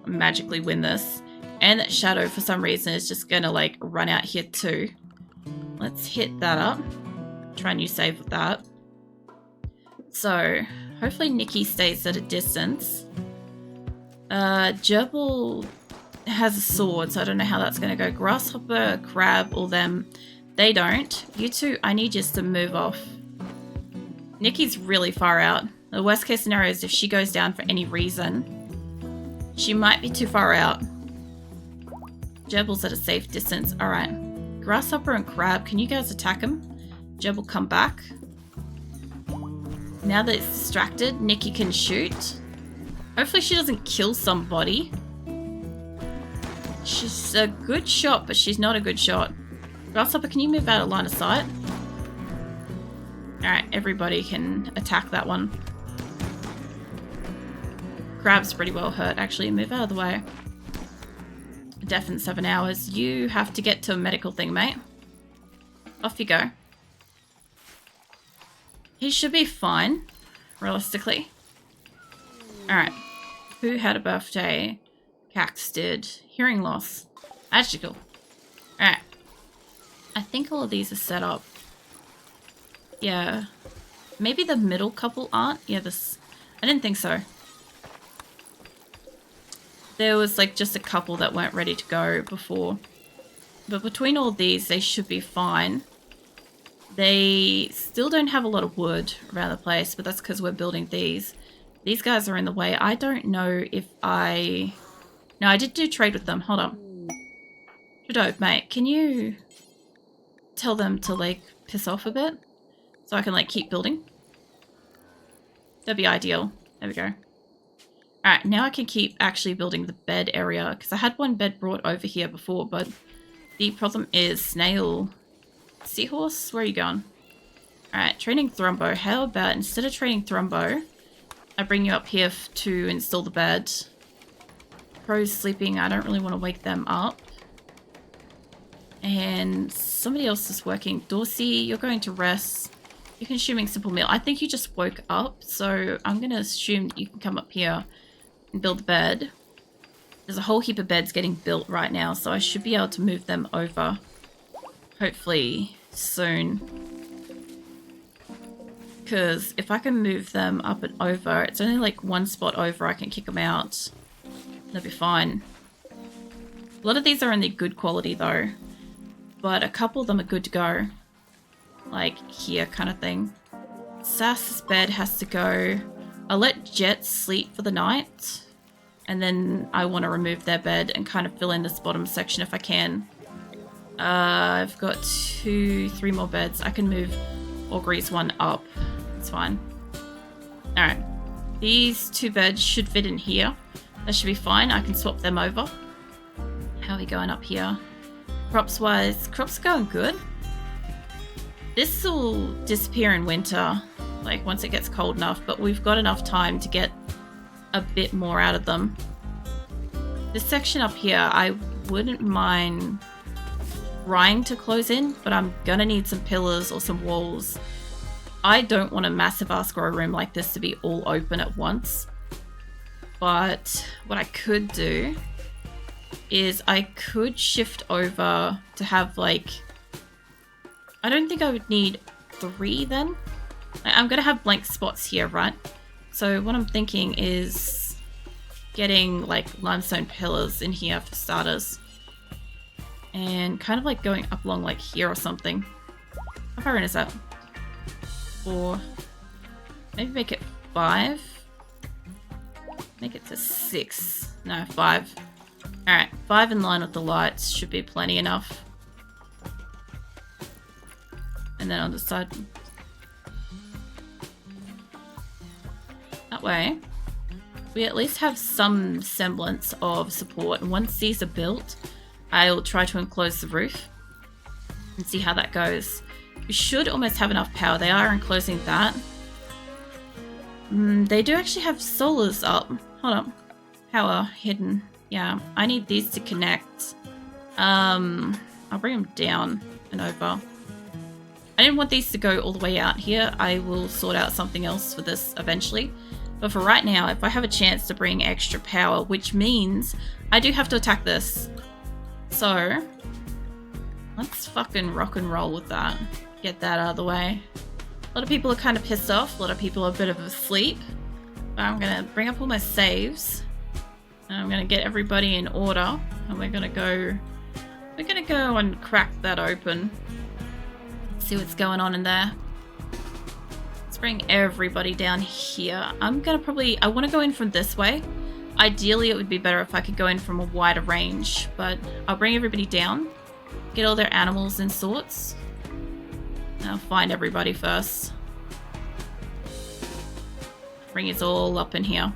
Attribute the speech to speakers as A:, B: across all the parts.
A: magically win this. And that Shadow, for some reason, is just gonna like run out here too. Let's hit that up. Try a new save with that. So, hopefully Nikki stays at a distance. Gerbil has a sword, so I don't know how that's gonna go. Grasshopper, Crab, all them, they don't. You two, I need you to move off. Nikki's really far out. The worst case scenario is if she goes down for any reason, she might be too far out. Gerbil's at a safe distance. Alright. Grasshopper and Crab, can you guys attack him? Gerbil, come back. Now that it's distracted, Nikki can shoot. Hopefully she doesn't kill somebody. She's a good shot, but she's not a good shot. Grasshopper, can you move out of line of sight? Alright, everybody can attack that one. Crab's pretty well hurt, actually. Move out of the way. Death in 7 hours. You have to get to a medical thing, mate. Off you go. He should be fine, realistically. Alright. Who had a birthday? Cax did. Hearing loss. Magical. Alright. I think all of these are set up. Yeah. Maybe the middle couple aren't? Yeah, this... I didn't think so. There was like just a couple that weren't ready to go before. But between all these, they should be fine. They still don't have a lot of wood around the place, but that's because we're building these. These guys are in the way. I don't know if I... No, I did do trade with them. Hold on. Trudeau, mate, can you tell them to like piss off a bit? So I can like keep building? That'd be ideal. There we go. Alright, now I can keep actually building the bed area, because I had one bed brought over here before, but the problem is Snail. Seahorse, where are you going? Alright, training Thrumbo. How about instead of training Thrumbo, I bring you up here to install the bed. Crow's sleeping, I don't really want to wake them up. And somebody else is working. Dorsey, you're going to rest. You're consuming simple meal. I think you just woke up, so I'm going to assume that you can come up here and build the bed. There's a whole heap of beds getting built right now, so I should be able to move them over. Hopefully soon. Because if I can move them up and over, it's only like one spot over, I can kick them out. They'll be fine. A lot of these are only good quality though, but a couple of them are good to go. Like here kind of thing. Sass's bed has to go. I'll let Jet sleep for the night, and then I want to remove their bed and kind of fill in this bottom section if I can. I've got 3 more beds. I can move Augurey's one up. It's fine. Alright. These 2 beds should fit in here. That should be fine. I can swap them over. How are we going up here? Crops wise, crops are going good. This will disappear in winter, like once it gets cold enough, but we've got enough time to get a bit more out of them. This section up here, I wouldn't mind trying to close in, but I'm gonna need some pillars or some walls. I don't want a massive ass grow room like this to be all open at once. But what I could do is I could shift over to have like... I don't think I would need 3 then. I'm going to have blank spots here, right? So what I'm thinking is getting like limestone pillars in here for starters. And kind of like going up along like here or something. How far in is that? 4. Maybe make it 5. Make it to 6. No, 5. Alright, 5 in line with the lights should be plenty enough. And then on the side. That way, we at least have some semblance of support. And once these are built, I'll try to enclose the roof and see how that goes. We should almost have enough power. They are enclosing that. They do actually have solars up. Hold on. Power hidden. Yeah, I need these to connect. I'll bring them down and over. I didn't want these to go all the way out here. I will sort out something else for this eventually. But for right now, if I have a chance to bring extra power, which means I do have to attack this. So let's fucking rock and roll with that. Get that out of the way. A lot of people are kind of pissed off. A lot of people are a bit of asleep. But I'm going to bring up all my saves. And I'm going to get everybody in order. And we're going to go and crack that open. See what's going on in there. Let's bring everybody down here. I'm going to I want to go in from this way. Ideally, it would be better if I could go in from a wider range. But I'll bring everybody down. Get all their animals and sorts. And I'll find everybody first. Bring us all up in here.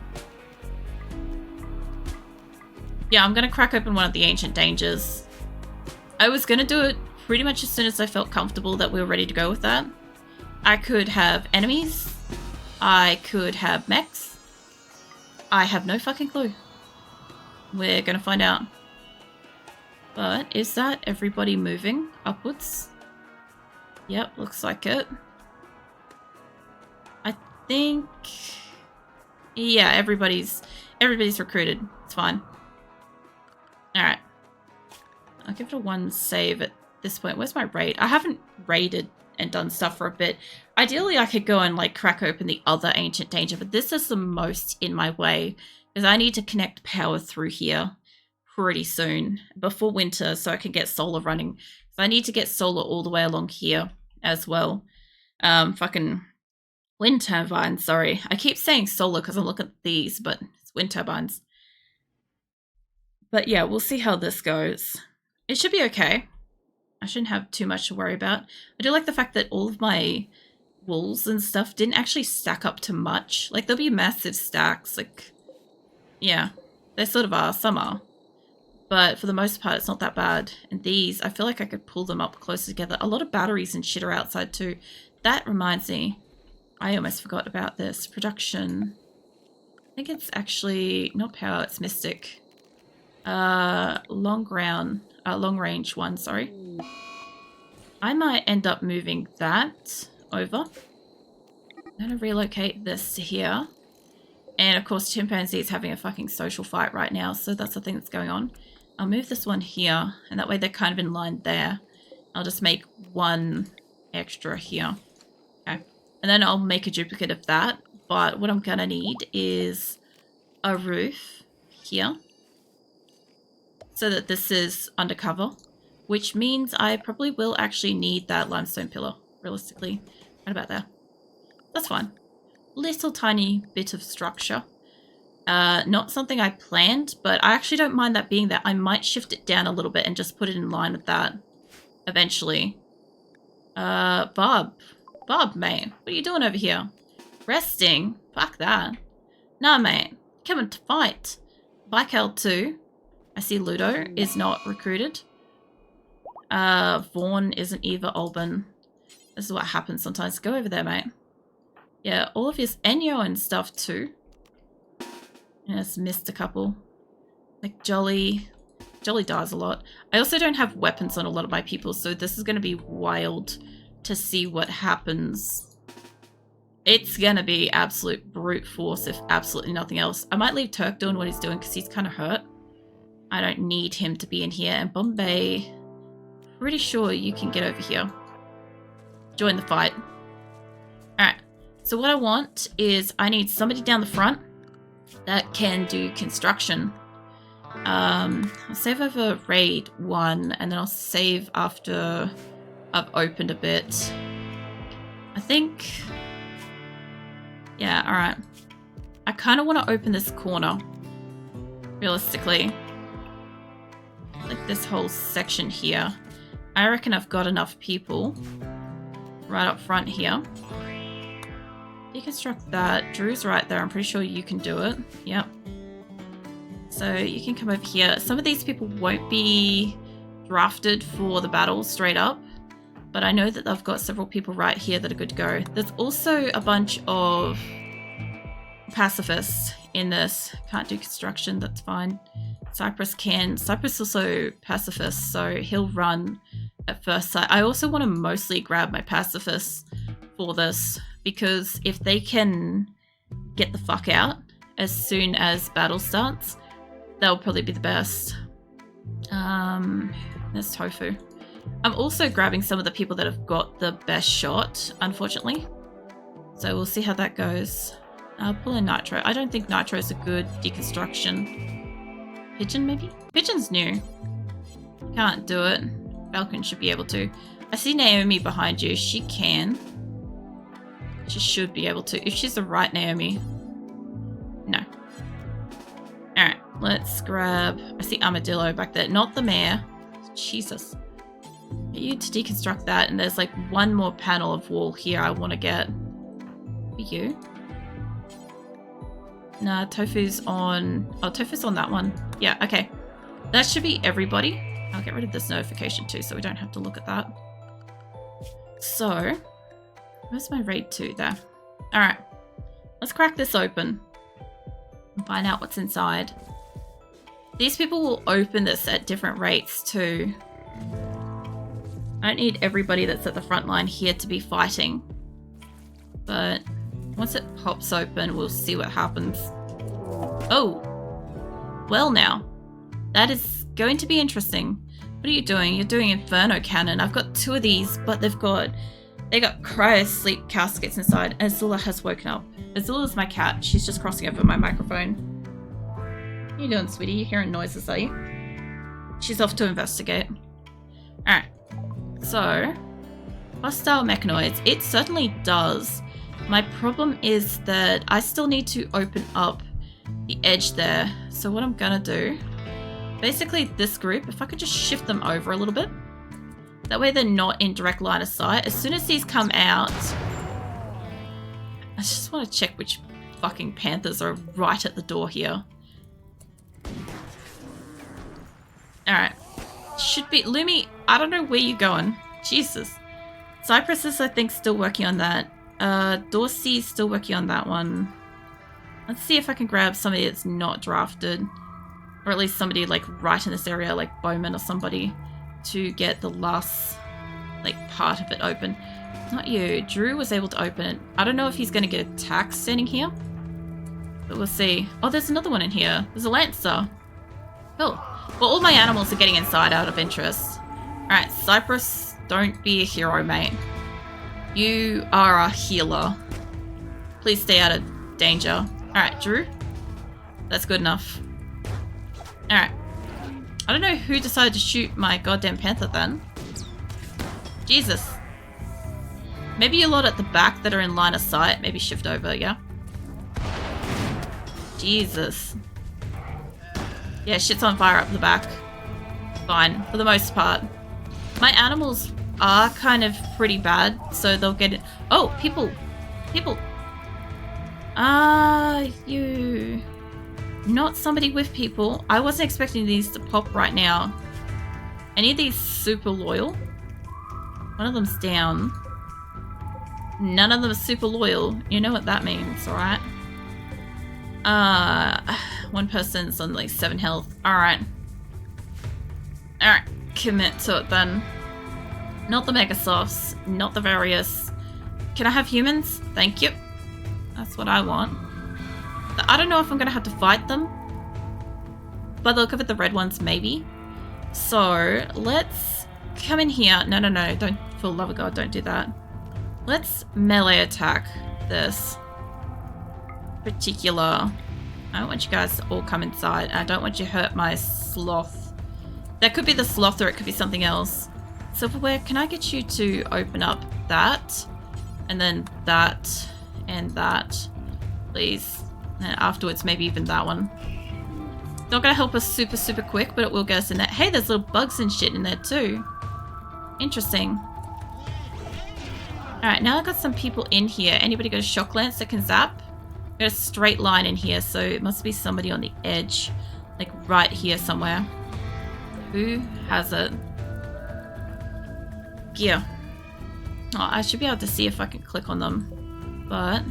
A: Yeah, I'm going to crack open one of the ancient dangers. I was going to do it pretty much as soon as I felt comfortable that we were ready to go with that. I could have enemies. I could have mechs. I have no fucking clue. We're going to find out. But is that everybody moving upwards? Yep, looks like it. I think... yeah, everybody's recruited. It's fine. Alright. I'll give it a 1 save at this point. Where's my raid? I haven't raided and done stuff for a bit. Ideally, I could go and like crack open the other ancient danger, but this is the most in my way because I need to connect power through here pretty soon before winter so I can get solar running. So I need to get solar all the way along here as well. Fucking wind turbines, sorry. I keep saying solar because I'm looking at these, but it's wind turbines. But yeah, we'll see how this goes. It should be okay. I shouldn't have too much to worry about. I do like the fact that all of my walls and stuff didn't actually stack up to much. Like, there'll be massive stacks. Like, yeah, they sort of are. Some are. But for the most part, it's not that bad. And these, I feel like I could pull them up closer together. A lot of batteries and shit are outside too. That reminds me. I almost forgot about this. Production. I think it's actually not power, it's mystic. Long range one, sorry. I might end up moving that over. I'm going to relocate this to here. And of course, chimpanzee is having a fucking social fight right now, so that's the thing that's going on. I'll move this one here, and that way they're kind of in line there. I'll just make 1 extra here. Okay. And then I'll make a duplicate of that, but what I'm going to need is a roof here. So that this is undercover, which means I probably will actually need that limestone pillar, realistically. Right about there. That's fine. Little tiny bit of structure. Not something I planned, but I actually don't mind that being there. I might shift it down a little bit and just put it in line with that eventually. Bob, mate, what are you doing over here? Resting? Fuck that. Nah, mate, coming to fight. Black L2. I see Ludo is not recruited. Vaughn isn't either. Alban. This is what happens sometimes. Go over there, mate. Yeah, all of his Enyo and stuff too. Yeah, it's missed a couple. Like Jolly. Jolly dies a lot. I also don't have weapons on a lot of my people, so this is going to be wild to see what happens. It's going to be absolute brute force if absolutely nothing else. I might leave Turk doing what he's doing because he's kind of hurt. I don't need him to be in here. And Bombay, pretty sure you can get over here. Join the fight. Alright, so what I want is I need somebody down the front that can do construction. I'll save over raid 1 and then I'll save after I've opened a bit. I think... yeah, alright. I kind of want to open this corner, realistically. Like this whole section here. I reckon I've got enough people right up front here. Deconstruct that. Drew's right there. I'm pretty sure you can do it. Yep. So you can come over here. Some of these people won't be drafted for the battle straight up, but I know that I've got several people right here that are good to go. There's also a bunch of pacifists in this. Can't do construction, that's fine. Cypress can. Cypress also pacifist, so he'll run at first sight. I also want to mostly grab my pacifists for this, because if they can get the fuck out as soon as battle starts. That will probably be the best. There's Tofu. I'm also grabbing some of the people that have got the best shot, unfortunately. So we'll see how that goes. I'll pull in Nitro. I don't think Nitro is a good deconstruction. Pigeon, maybe? Pigeon's new. Can't do it. Falcon should be able to. I see Naomi behind you. She can. She should be able to. If she's the right Naomi. No. Alright, let's grab... I see Armadillo back there. Not the mare. Jesus. Get you to deconstruct that, and there's like one more panel of wall here I want to get. For you. Nah, Tofu's on... Oh, Tofu's on that one. Yeah, okay. That should be everybody. I'll get rid of this notification too, so we don't have to look at that. So, where's my raid 2 there? Alright, let's crack this open and find out what's inside. These people will open this at different rates too. I don't need everybody that's at the front line here to be fighting. But once it pops open, we'll see what happens. Oh! Well now. That is going to be interesting. What are you doing? You're doing Inferno Cannon. I've got 2 of these, but they got cryo sleep caskets inside. Azula has woken up. Azula's my cat. She's just crossing over my microphone. What are you doing, sweetie? You're hearing noises, are you? She's off to investigate. Alright. So, hostile mechanoids. It certainly does. My problem is that I still need to open up the edge there. So what I'm gonna do... Basically, this group, if I could just shift them over a little bit. That way they're not in direct line of sight. As soon as these come out... I just want to check which fucking panthers are right at the door here. Alright. Should be... Lumi, I don't know where you're going. Jesus. Cypress is, I think, still working on that. Dorsey's still working on that one. Let's see if I can grab somebody that's not drafted. Or at least somebody like right in this area, like Bowman or somebody, to get the last like part of it open. Not you. Drew was able to open it. I don't know if he's going to get attacked standing here. But we'll see. Oh, there's another one in here. There's a Lancer. Cool. Well, all my animals are getting inside out of interest. Alright, Cypress, don't be a hero, mate. You are a healer. Please stay out of danger. Alright, Drew. That's good enough. Alright. I don't know who decided to shoot my goddamn panther then. Jesus. Maybe a lot at the back that are in line of sight. Maybe shift over, yeah? Jesus. Yeah, shit's on fire up the back. Fine, for the most part. My animals are kind of pretty bad, so they'll get it. Oh, people! People! You... Not somebody with people. I wasn't expecting these to pop right now. Any of these super loyal? One of them's down. None of them are super loyal. You know what that means, alright? One person's on like 7 health. Alright. Alright, commit to it then. Not the Megasofts, not the various. Can I have humans? Thank you. That's what I want. I don't know if I'm going to have to fight them. By the look of it, the red ones, maybe. So, let's come in here. No, no, no. Don't, for the love of God, don't do that. Let's melee attack this particular... I don't want you guys to all come inside. I don't want you to hurt my sloth. That could be the sloth or it could be something else. Silverware, can I get you to open up that? And then that and that, please. And afterwards, maybe even that one. Not gonna help us super, super quick, but it will get us in there. Hey, there's little bugs and shit in there too. Interesting. Alright, now I've got some people in here. Anybody got a shock lance that can zap? Got a straight line in here, so it must be somebody on the edge. Like right here somewhere. Who has it? Gear. Oh, I should be able to see if I can click on them. But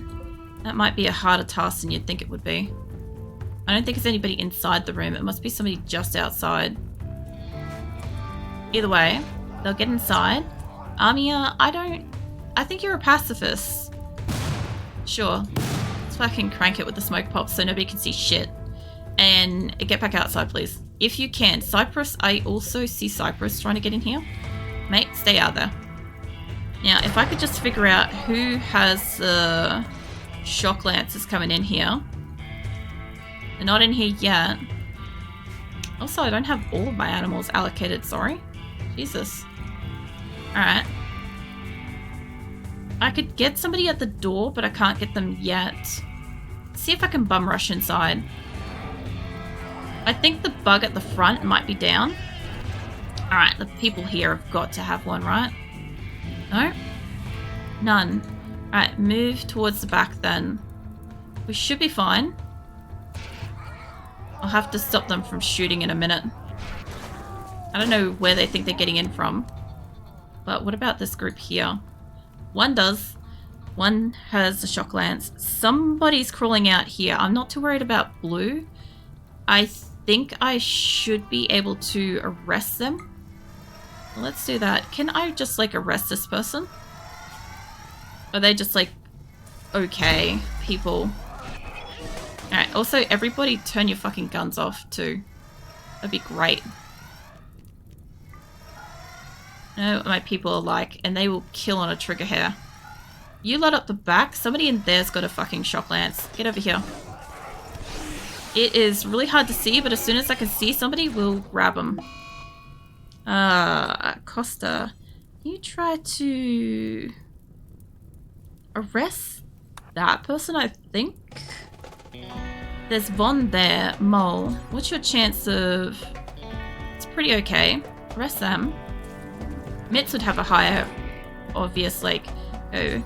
A: that might be a harder task than you'd think it would be. I don't think it's anybody inside the room. It must be somebody just outside. Either way, they'll get inside. Amia, I think you're a pacifist. Sure. Let's Let's fucking crank it with the smoke pop so nobody can see shit. And get back outside, please. If you can. Cypress, I also see Cypress trying to get in here. Mate, stay out there. Now, if I could just figure out who has shock lances coming in here. They're not in here yet. Also, I don't have all of my animals allocated, sorry. Jesus. Alright. I could get somebody at the door, but I can't get them yet. Let's see if I can bum rush inside. I think the bug at the front might be down. Alright, the people here have got to have one, right? No? None. Alright, move towards the back then. We should be fine. I'll have to stop them from shooting in a minute. I don't know where they think they're getting in from. But what about this group here? One does. One has a shock lance. Somebody's crawling out here. I'm not too worried about blue. I think I should be able to arrest them. Let's do that. Can I just like arrest this person? Are they just like okay people? Alright, also everybody turn your fucking guns off too. That'd be great. I know what my people are like, and they will kill on a trigger hair. You lot up the back. Somebody in there's got a fucking shock lance. Get over here. It is really hard to see, but as soon as I can see somebody, we'll grab them. Costa, you try to arrest that person, I think? There's Von there. Mole, what's your chance of... It's pretty okay. Arrest them. Mitz would have a higher obvious, like, oh.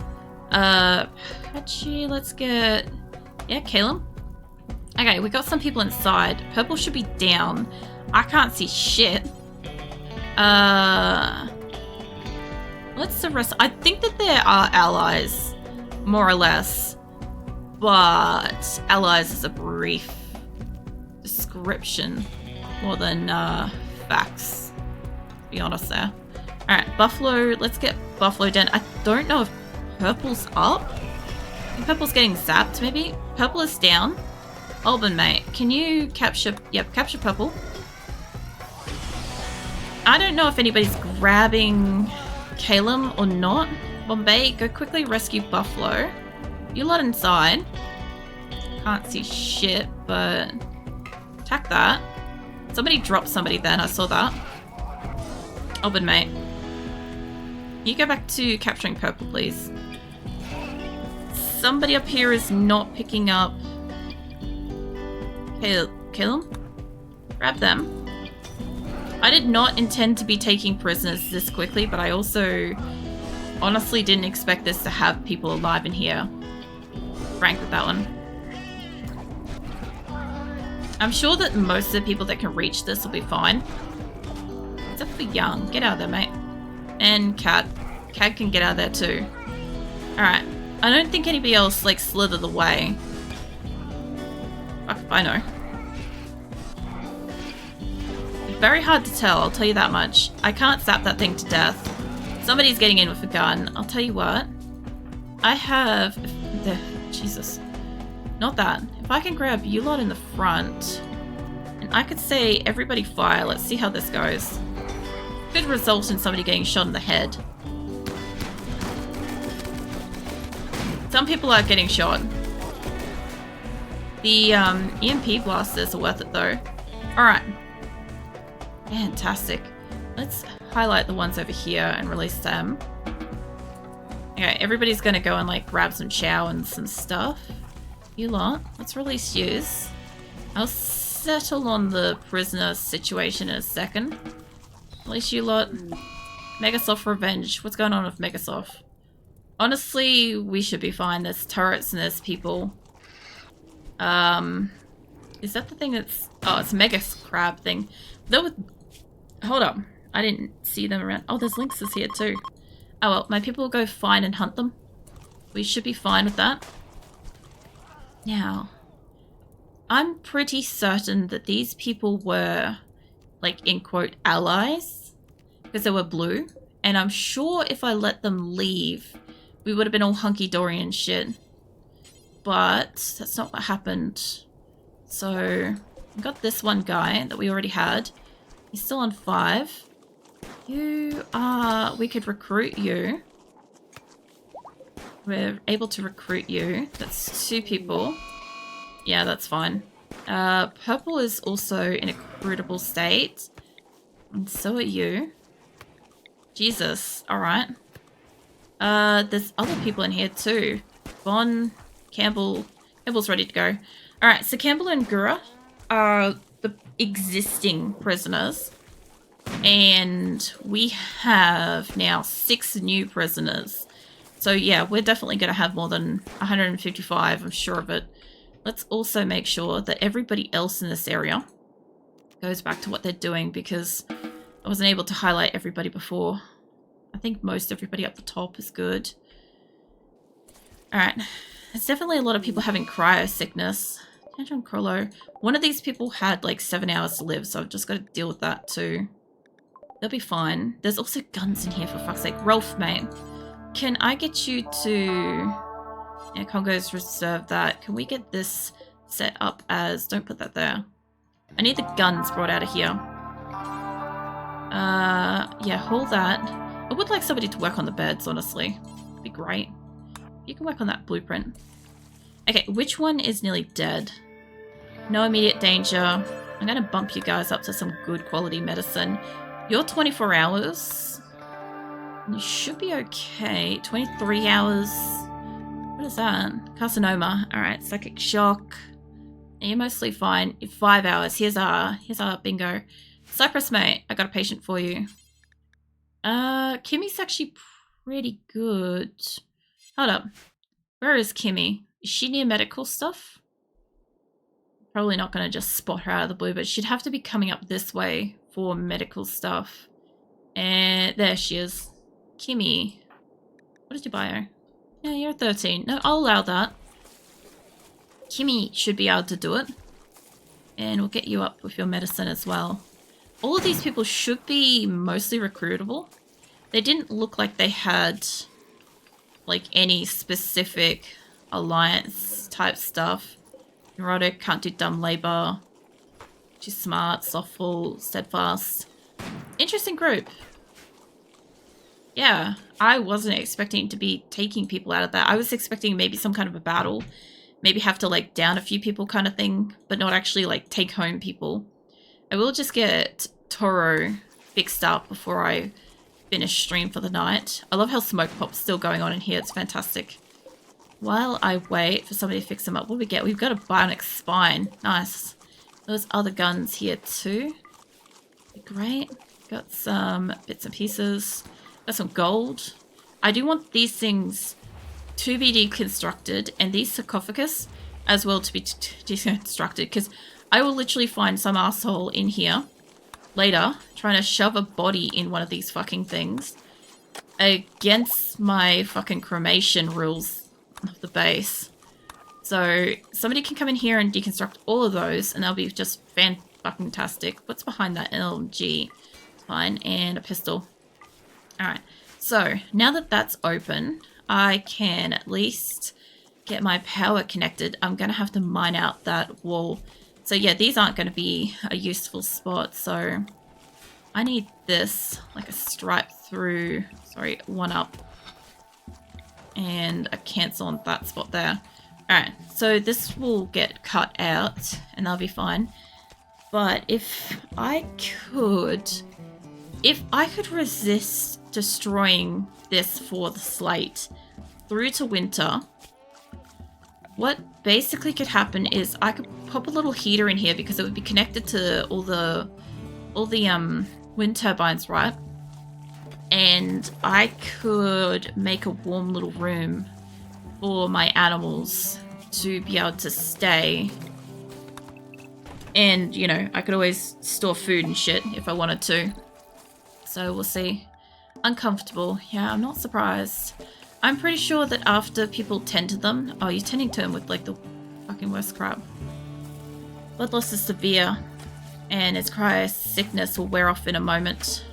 A: Patchy, let's get... Yeah, Caleb. Okay, we got some people inside. Purple should be down. I can't see shit. Let's arrest... I think that there are allies, more or less. But allies is a brief description more than facts, to be honest there. Alright, Buffalo, let's get Buffalo down. I don't know if Purple's up. I think Purple's getting zapped, maybe? Purple is down. Alban, mate, can you capture... Yep, capture Purple. I don't know if anybody's grabbing Calum or not. Bombay, go quickly rescue Buffalo. You lot inside. Can't see shit, but... Attack that. Somebody dropped somebody then, I saw that. Alban, mate. You go back to capturing Purple, please. Somebody up here is not picking up... Kill them? Grab them. I did not intend to be taking prisoners this quickly, but I also honestly didn't expect this to have people alive in here. Frank with that one. I'm sure that most of the people that can reach this will be fine. Except for Young. Get out of there, mate. And Cat. Cat can get out of there too. Alright. I don't think anybody else, like, slithered away. Fuck if I know. Very hard to tell, I'll tell you that much. I can't zap that thing to death. Somebody's getting in with a gun. I'll tell you what. I have... Jesus. Not that. If I can grab you lot in the front, and I could say everybody fire. Let's see how this goes. Could result in somebody getting shot in the head. Some people are getting shot. The EMP blasters are worth it though. Alright. Fantastic. Let's highlight the ones over here and release them. Okay, everybody's gonna go and like grab some chow and some stuff. You lot, let's release yous. I'll settle on the prisoner situation in a second. Release you lot. Megasoft Revenge. What's going on with Megasoft? Honestly, we should be fine. There's turrets and there's people. Is that the thing that's... Oh, it's Mega Crab thing. There was... Hold up. I didn't see them around. Oh, there's lynxes here too. Oh well, my people will go find and hunt them. We should be fine with that. Now, I'm pretty certain that these people were, like, in quote, allies. Because they were blue. And I'm sure if I let them leave, we would have been all hunky-dory and shit. but that's not what happened. So we got this one guy that we already had. He's still on 5. We could recruit you. We're able to recruit you. That's 2 people. Yeah, that's fine. Purple is also in a recruitable state. And so are you. Jesus. Alright. There's other people in here too. Bon, Campbell. Campbell's ready to go. Alright, so Campbell and Gura are the existing prisoners. And we have now 6 new prisoners. So yeah, we're definitely going to have more than 155, I'm sure of it. Let's also make sure that everybody else in this area goes back to what they're doing, because I wasn't able to highlight everybody before. I think most everybody up the top is good. Alright, there's definitely a lot of people having cryo sickness. Tantrum Crollo. One of these people had like 7 hours to live, so I've just got to deal with that too. They'll be fine. There's also guns in here, for fuck's sake. Rolf, mate. Can I get you to... Yeah, Congo's reserved that. Can we get this set up as... Don't put that there. I need the guns brought out of here. Yeah, hold that. I would like somebody to work on the beds, honestly. It'd be great. You can work on that blueprint. Okay, which one is nearly dead? No immediate danger. I'm going to bump you guys up to some good quality medicine. You're 24 hours. You should be okay. 23 hours. What is that? Carcinoma. Alright, psychic shock. You're mostly fine. 5 hours. Here's our bingo. Cypress, mate. I got a patient for you. Kimmy's actually pretty good. Hold up. Where is Kimmy? Is she near medical stuff? Probably not going to just spot her out of the blue, but she'd have to be coming up this way for medical stuff. And there she is. Kimmy. What is your bio? Yeah, you're 13. No, I'll allow that. Kimmy should be able to do it. And we'll get you up with your medicine as well. All of these people should be mostly recruitable. They didn't look like they had like any specific alliance type stuff. Neurotic, can't do dumb labor. Too smart, softful, steadfast. Interesting group. Yeah, I wasn't expecting to be taking people out of that. I was expecting maybe some kind of a battle. Maybe have to like down a few people kind of thing, but not actually like take home people. I will just get Toro fixed up before I finish stream for the night. I love how Smoke Pop's still going on in here. It's fantastic. While I wait for somebody to fix them up, what do we get? We've got a bionic spine. Nice. Those other guns here too. Great. Got some bits and pieces. Got some gold. I do want these things to be deconstructed and these sarcophagus as well to be deconstructed, because I will literally find some asshole in here later trying to shove a body in one of these fucking things against my fucking cremation rules of the base. So somebody can come in here and deconstruct all of those and they'll be just fan-fucking-tastic. What's behind that? LMG. Fine. And a pistol. Alright. So now that that's open, I can at least get my power connected. I'm going to have to mine out that wall. So yeah, these aren't going to be a useful spot. So I need this, like a stripe through, sorry, one up. And a cancel on that spot there. Alright, so this will get cut out and that'll be fine. But if I could resist destroying this for the slate through to winter, what basically could happen is I could pop a little heater in here because it would be connected to all the wind turbines, right? And I could make a warm little room for my animals to be able to stay. And, you know, I could always store food and shit if I wanted to. So we'll see. Uncomfortable. Yeah, I'm not surprised. I'm pretty sure that after people tend to them... Oh, you're tending to them with, like, the fucking worst crap. Blood loss is severe. And its cryo sickness will wear off in a moment.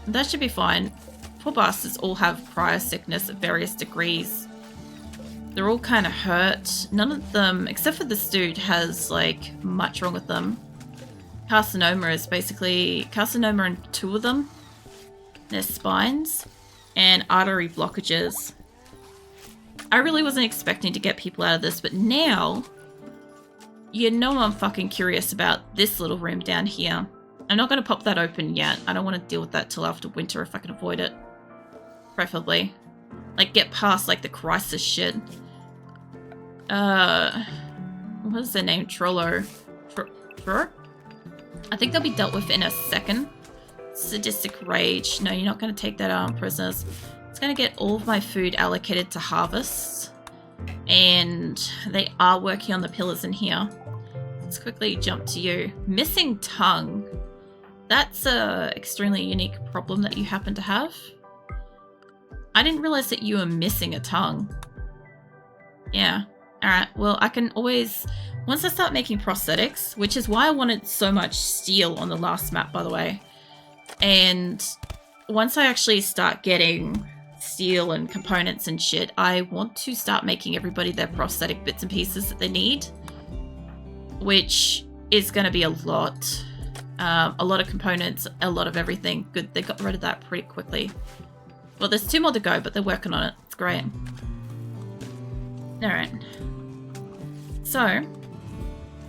A: That should be fine. Poor bastards all have cryo sickness at various degrees. They're all kind of hurt. None of them, except for this dude, has like much wrong with them. Carcinoma is basically carcinoma in 2 of them. Their spines and artery blockages. I really wasn't expecting to get people out of this, but now you know I'm fucking curious about this little room down here. I'm not going to pop that open yet. I don't want to deal with that till after winter if I can avoid it. Preferably. Like, get past, like, the crisis shit. What is their name? Trollo. I think they'll be dealt with in a second. Sadistic rage. No, you're not going to take that out on prisoners. It's going to get all of my food allocated to harvest. And they are working on the pillars in here. Let's quickly jump to you. Missing tongue. That's a extremely unique problem that you happen to have. I didn't realize that you were missing a tongue. Yeah. Alright, well, I can always... Once I start making prosthetics, which is why I wanted so much steel on the last map, by the way. And once I actually start getting steel and components and shit, I want to start making everybody their prosthetic bits and pieces that they need. Which is going to be a lot. A lot of components, a lot of everything. Good, they got rid of that pretty quickly. Well, there's 2 more to go, but they're working on it. It's great. Alright. So,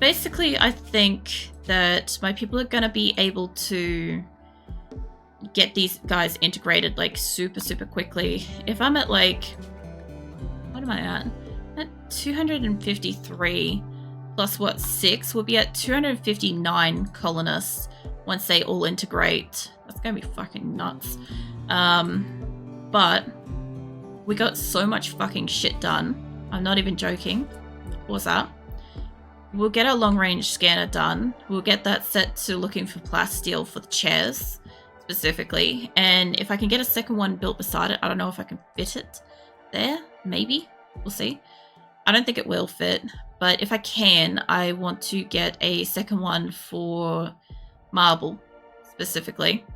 A: basically, I think that my people are going to be able to get these guys integrated, like, super, super quickly. If I'm at, like... What am I at? At 253... Plus what, 6? We'll be at 259 colonists once they all integrate. That's gonna be fucking nuts. But we got so much fucking shit done. I'm not even joking. What's that? We'll get our long range scanner done. We'll get that set to looking for plasteel for the chairs specifically. And if I can get a second one built beside it, I don't know if I can fit it there. Maybe. We'll see. I don't think it will fit. But if I can, I want to get a second one for marble, specifically.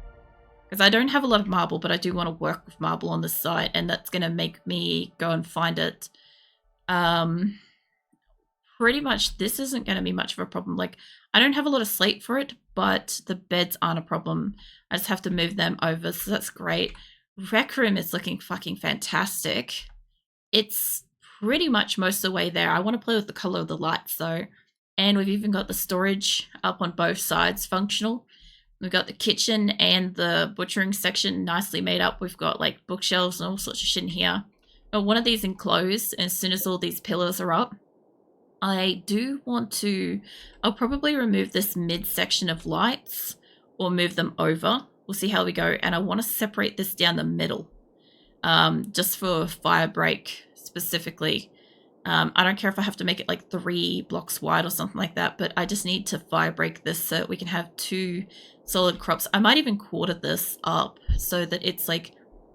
A: Because I don't have a lot of marble, but I do want to work with marble on this site, and that's going to make me go and find it. Pretty much, this isn't going to be much of a problem. Like, I don't have a lot of slate for it, but the beds aren't a problem. I just have to move them over, so that's great. Rec room is looking fucking fantastic. It's pretty much most of the way there. I want to play with the color of the lights though. And we've even got the storage up on both sides functional. We've got the kitchen and the butchering section nicely made up. We've got like bookshelves and all sorts of shit in here. But one of these enclosed, and as soon as all these pillars are up, I do want to... I'll probably remove this mid section of lights or move them over. We'll see how we go. And I want to separate this down the middle. Just for fire break specifically. I don't care if I have to make it like 3 blocks wide or something like that, but I just need to fire break this so we can have 2 solid crops. I might even quarter this up so that it's like,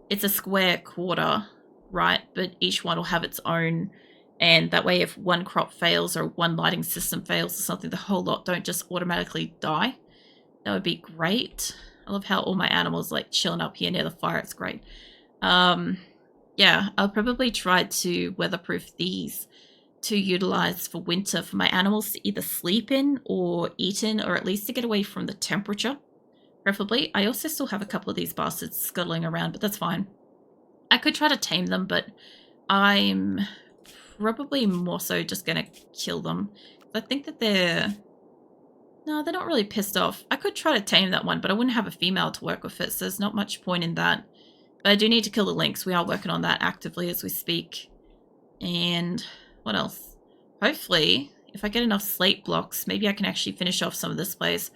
A: it's a square quarter, right? But each one will have its own, and that way if one crop fails or one lighting system fails or something, the whole lot don't just automatically die. That would be great. I love how all my animals like chilling up here near the fire. It's great. Yeah, I'll probably try to weatherproof these to utilize for winter for my animals to either sleep in or eat in, or at least to get away from the temperature, preferably. I also still have a couple of these bastards scuttling around, but that's fine. I could try to tame them, but I'm probably more so just going to kill them. I think that they're... No, they're not really pissed off. I could try to tame that one, but I wouldn't have a female to work with it, so there's not much point in that. But I do need to kill the lynx. We are working on that actively as we speak. And what else? Hopefully, if I get enough slate blocks, maybe I can actually finish off some of this place.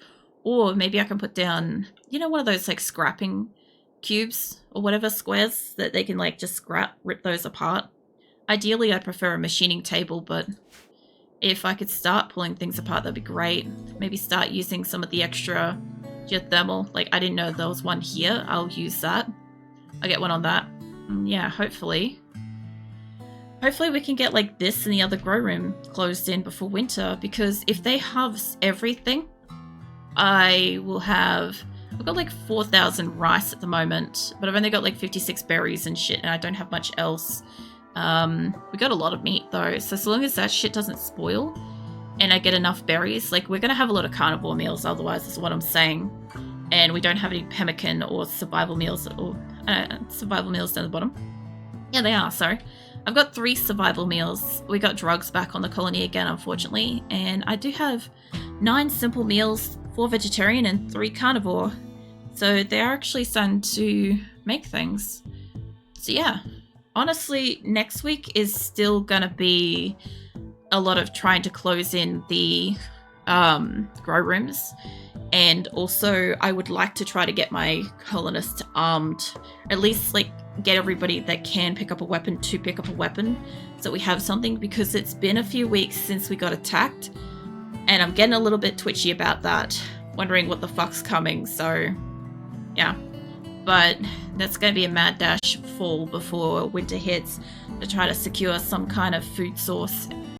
A: Or maybe I can put down, you know, one of those like scrapping cubes or whatever, squares that they can like just rip those apart. Ideally, I prefer a machining table, but if I could start pulling things apart, that'd be great. Maybe start using some of the extra geothermal. Like, I didn't know there was one here. I'll use that. I'll get one on that. And yeah, hopefully we can get like this and the other grow room closed in before winter, because if they harvest everything, I will have... I've got like 4,000 rice at the moment, but I've only got like 56 berries and shit, and I don't have much else. We got a lot of meat though, so long as that shit doesn't spoil and I get enough berries, like we're gonna have a lot of carnivore meals otherwise, is what I'm saying. And we don't have any pemmican or survival meals, or survival meals down the bottom. Yeah, they are, sorry. I've got 3 survival meals. We got drugs back on the colony again, unfortunately, and I do have 9 simple meals, 4 vegetarian and 3 carnivore. So they're actually starting to make things. So yeah, honestly, next week is still gonna be a lot of trying to close in the grow rooms. And also, I would like to try to get my colonists armed, at least like get everybody that can pick up a weapon to pick up a weapon, so we have something, because it's been a few weeks since we got attacked, and I'm getting a little bit twitchy about that, wondering what the fuck's coming, so yeah. But that's going to be a mad dash fall before winter hits to try to secure some kind of food source